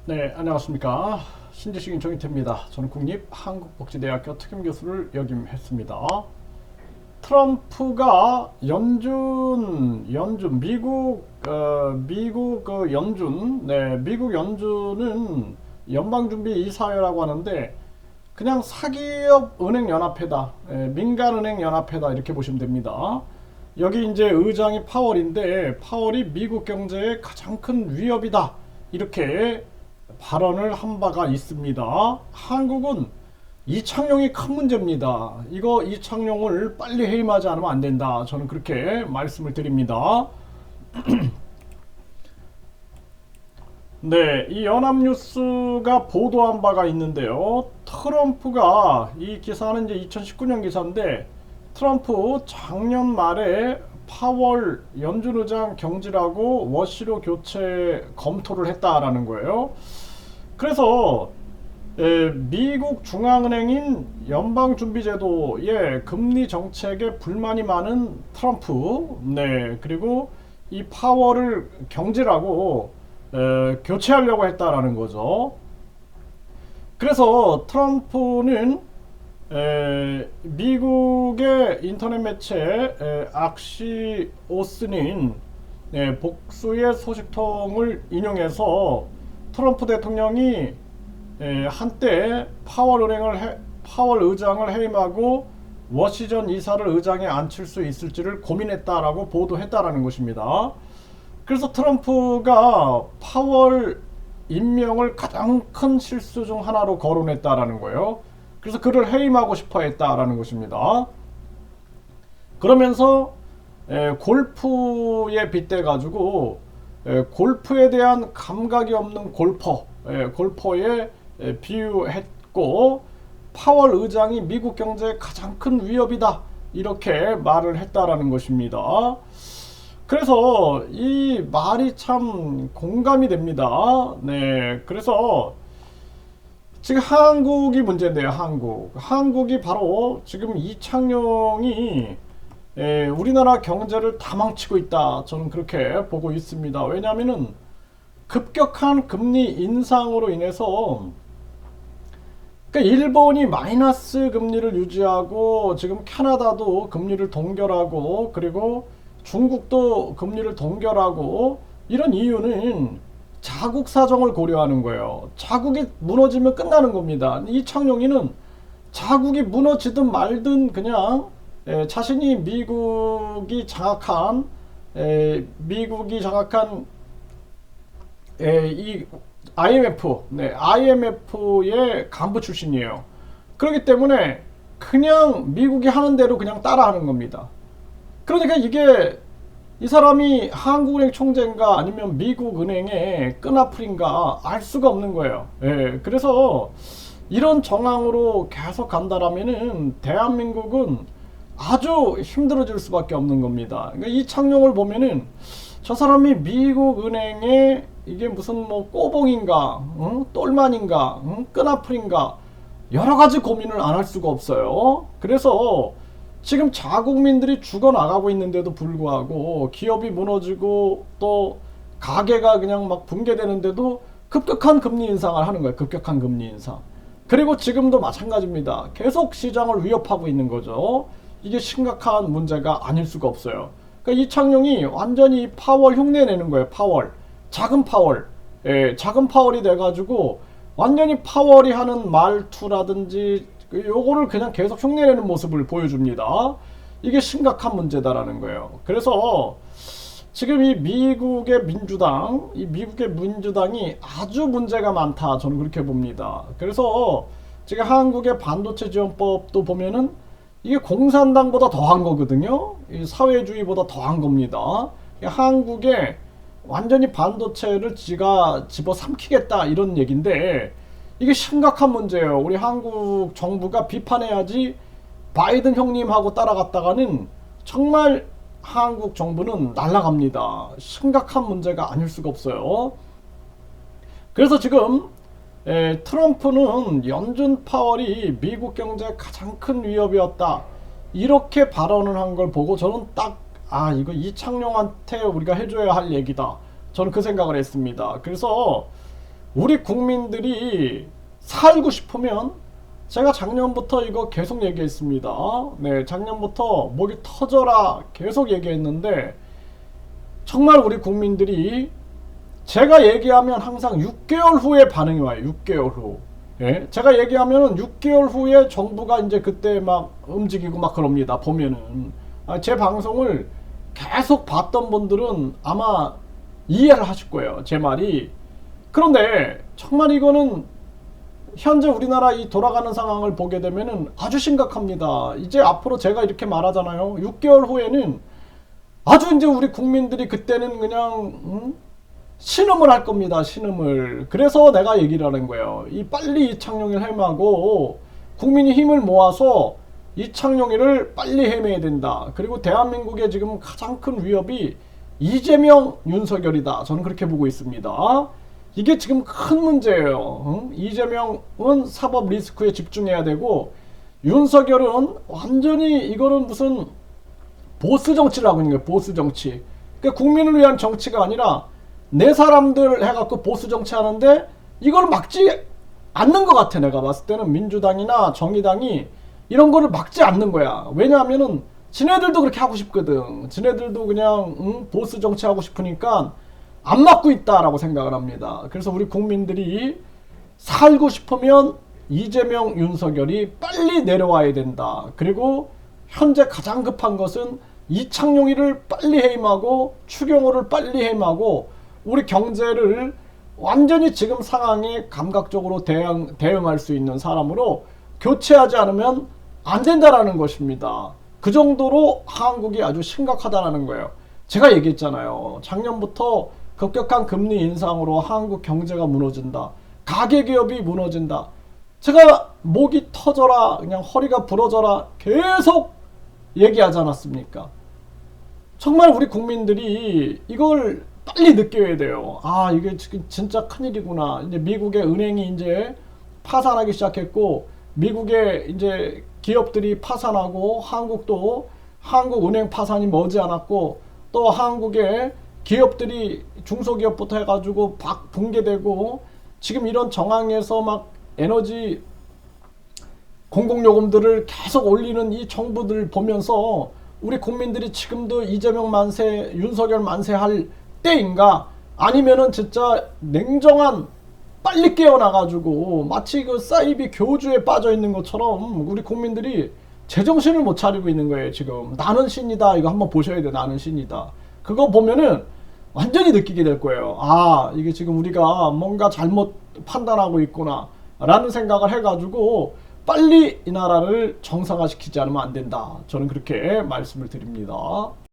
네, 안녕하십니까. 신지식인 정희태입니다. 저는 국립한국복지대학교 특임교수를 역임했습니다. 트럼프가 미국 미국 연준은 연방준비 이사회라고 하는데 그냥 사기업 은행 연합회다, 민간은행 연합회다 이렇게 보시면 됩니다. 여기 이제 의장이 파월인데 파월이 미국 경제의 가장 큰 위협이다 이렇게 발언을 한 바가 있습니다. 한국은 이창용이 큰 문제입니다. 이거 이창용을 빨리 해임하지 않으면 안 된다. 저는 그렇게 말씀을 드립니다. 네, 이 연합뉴스가 보도한 바가 있는데요. 트럼프가 이 기사는 이제 2019년 기사인데 트럼프 작년 말에 파월 연준 의장 경질하고 워시로 교체 검토를 했다라는 거예요. 그래서 미국 중앙은행인 연방준비제도의 금리 정책에 불만이 많은 트럼프, 네, 그리고 이 파월을 경질하고 교체하려고 했다라는 거죠. 그래서 트럼프는 미국의 인터넷 매체 악시오스는 복수의 소식통을 인용해서 트럼프 대통령이 한때 파월 의장을 해임하고 워시전 이사를 의장에 앉힐 수 있을지를 고민했다라고 보도했다라는 것입니다. 그래서 트럼프가 파월 임명을 가장 큰 실수 중 하나로 거론했다라는 거예요. 그래서 그를 해임하고 싶어 했다라는 것입니다. 그러면서 골프에 빗대 가지고 골프에 대한 감각이 없는 골퍼에 비유했고 파월 의장이 미국 경제의 가장 큰 위협이다 이렇게 말을 했다라는 것입니다. 그래서 이 말이 참 공감이 됩니다. 네, 그래서 지금 한국이 문제인데요. 한국이 바로 지금 이창용이 우리나라 경제를 다 망치고 있다. 저는 그렇게 보고 있습니다. 왜냐하면은 급격한 금리 인상으로 인해서 그러니까 일본이 마이너스 금리를 유지하고 지금 캐나다도 금리를 동결하고 그리고 중국도 금리를 동결하고 이런 이유는 자국 사정을 고려하는 거예요. 자국이 무너지면 끝나는 겁니다. 이창용이는 자국이 무너지든 말든 그냥 자신이 미국이 장악한 이 IMF의 간부 출신이에요. 그렇기 때문에 그냥 미국이 하는 대로 그냥 따라하는 겁니다. 그러니까 이게 이 사람이 한국은행 총재인가 아니면 미국은행의 끈앞풀인가 알 수가 없는 거예요. 그래서 이런 정황으로 계속 간다라면은 대한민국은 아주 힘들어질 수밖에 없는 겁니다. 그러니까 이 창룡을 보면은 저 사람이 미국 은행에 이게 무슨 뭐 꼬봉인가, 똘만인가, 끈아풀인가 여러 가지 고민을 안 할 수가 없어요. 그래서 지금 자국민들이 죽어나가고 있는데도 불구하고 기업이 무너지고 또 가게가 그냥 막 붕괴되는데도 급격한 금리 인상을 하는 거예요. 급격한 금리 인상. 그리고 지금도 마찬가지입니다. 계속 시장을 위협하고 있는 거죠. 이게 심각한 문제가 아닐 수가 없어요. 그러니까 이창용이 완전히 파월 흉내 내는 거예요. 파월. 작은 파월. 작은 파월이 돼가지고 완전히 파월이 하는 말투라든지 요거를 그냥 계속 흉내내는 모습을 보여줍니다. 이게 심각한 문제다라는 거예요. 그래서 지금 이 미국의 민주당이 아주 문제가 많다. 저는 그렇게 봅니다. 그래서 지금 한국의 반도체 지원법도 보면은 이게 공산당보다 더한 거거든요. 이 사회주의보다 더한 겁니다. 한국에 완전히 반도체를 지가 집어삼키겠다 이런 얘기인데 이게 심각한 문제예요. 우리 한국 정부가 비판해야지 바이든 형님하고 따라갔다가는 정말 한국 정부는 날아갑니다. 심각한 문제가 아닐 수가 없어요. 그래서 지금 트럼프는 연준 파월이 미국 경제의 가장 큰 위협이었다. 이렇게 발언을 한 걸 보고 저는 딱 이거 이창용한테 우리가 해줘야 할 얘기다. 저는 그 생각을 했습니다. 그래서 우리 국민들이 살고 싶으면 제가 작년부터 이거 계속 얘기했습니다. 네, 작년부터 목이 터져라 계속 얘기했는데 정말 우리 국민들이 제가 얘기하면 항상 6개월 후에 반응이 와요. 6개월 후. 예? 제가 얘기하면은 6개월 후에 정부가 이제 그때 막 움직이고 막 그럽니다. 보면은. 제 방송을 계속 봤던 분들은 아마 이해를 하실 거예요. 제 말이. 그런데 정말 이거는 현재 우리나라 이 돌아가는 상황을 보게 되면은 아주 심각합니다. 이제 앞으로 제가 이렇게 말하잖아요. 6개월 후에는 아주 이제 우리 국민들이 그때는 그냥 신음을 할 겁니다. 신음을. 그래서 내가 얘기를 하는 거예요. 이 빨리 이창용이를 해임하고 국민이 힘을 모아서 이창용이를 빨리 해임해야 된다. 그리고 대한민국의 지금 가장 큰 위협이 이재명, 윤석열이다. 저는 그렇게 보고 있습니다. 이게 지금 큰 문제예요. 이재명은 사법 리스크에 집중해야 되고 윤석열은 완전히 이거는 무슨 보스 정치를 하고 있는 거예요. 보스 정치. 그러니까 국민을 위한 정치가 아니라 내 사람들 해갖고 보수 정치 하는데 이걸 막지 않는 것 같아. 내가 봤을 때는 민주당이나 정의당이 이런 거를 막지 않는 거야. 왜냐하면은 지네들도 그렇게 하고 싶거든. 지네들도 그냥 보수 정치 하고 싶으니까 안 막고 있다라고 생각을 합니다. 그래서 우리 국민들이 살고 싶으면 이재명, 윤석열이 빨리 내려와야 된다. 그리고 현재 가장 급한 것은 이창용이를 빨리 해임하고 추경호를 빨리 해임하고 우리 경제를 완전히 지금 상황에 감각적으로 대응할 수 있는 사람으로 교체하지 않으면 안 된다라는 것입니다. 그 정도로 한국이 아주 심각하다라는 거예요. 제가 얘기했잖아요. 작년부터 급격한 금리 인상으로 한국 경제가 무너진다. 가계기업이 무너진다. 제가 목이 터져라, 그냥 허리가 부러져라 계속 얘기하지 않았습니까? 정말 우리 국민들이 이걸 빨리 느껴야 돼요. 아, 이게 지금 진짜 큰일이구나. 이제 미국의 은행이 이제 파산하기 시작했고, 미국의 이제 기업들이 파산하고, 한국도 한국은행 파산이 머지않았고, 또 한국의 기업들이 중소기업부터 해가지고 막 붕괴되고, 지금 이런 정황에서 막 에너지 공공요금들을 계속 올리는 이 정부들 보면서 우리 국민들이 지금도 이재명 만세, 윤석열 만세 할 때인가? 아니면은 진짜 냉정한 빨리 깨어나가지고 마치 그 사이비 교주에 빠져 있는 것처럼 우리 국민들이 제정신을 못 차리고 있는 거예요. 지금 나는 신이다. 이거 한번 보셔야 돼. 나는 신이다. 그거 보면은 완전히 느끼게 될 거예요. 아, 이게 지금 우리가 뭔가 잘못 판단하고 있구나 라는 생각을 해가지고 빨리 이 나라를 정상화시키지 않으면 안 된다. 저는 그렇게 말씀을 드립니다.